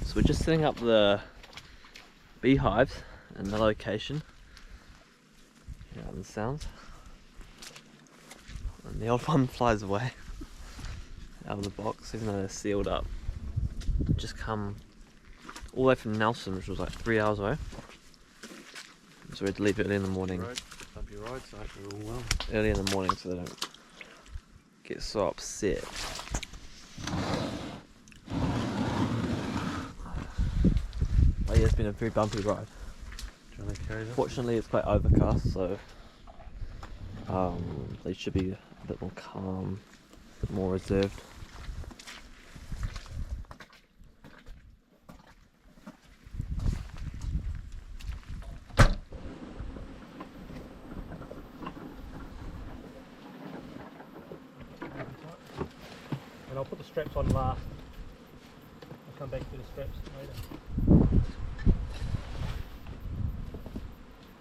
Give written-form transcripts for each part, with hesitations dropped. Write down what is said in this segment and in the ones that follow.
So we're just setting up the beehives and the location. Yeah, the sounds. And the old one flies away out of the box, even though they're sealed up. Just come all the way from Nelson, which was like 3 hours away. So we had to leave early in the morning. Bumpy road, so we're all well. Early in the morning so they don't get so upset. But yeah, it's been a very bumpy ride. Do you want to carry this? Fortunately, it's quite overcast, so they should be a bit more calm, a bit more reserved. And I'll put the straps on last. I'll come back to the straps later.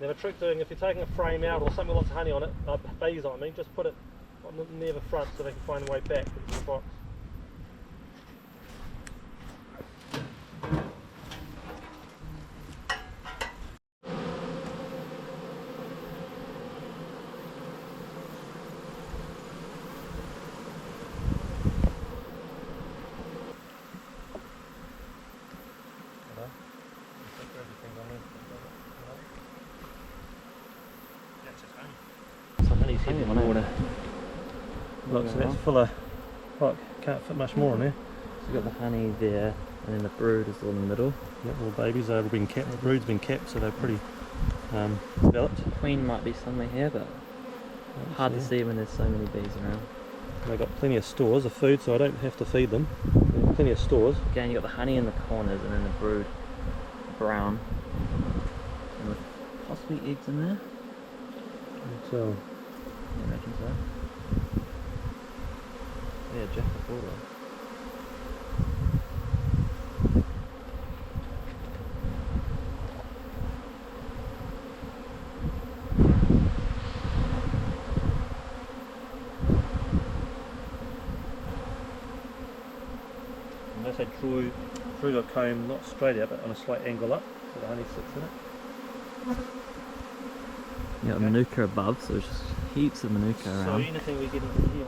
They have a trick doing, if you're taking a frame out or something with lots of honey on it, bees on me, just put it near the front so they can find their way back into the box. Honey in water. Look, so that's full of, look, can't fit much more in there. So you've got the honey there, and then the brood is all in the middle. Yep, all babies, they've been kept, the brood's been kept, so they're pretty developed. The queen might be somewhere here, but hard to see when there's so many bees around. They've got plenty of stores of food, so I don't have to feed them. They've got plenty of stores. Again, you've got the honey in the corners, and then the brood brown. And with possibly eggs in there. So, I imagine so. Yeah, Jack the Bulldog. and that's had through the comb, not straight out, but on a slight angle up, so the honey sits in it. You got Manuka above, so there's just heaps of Manuka So around. anything we get into here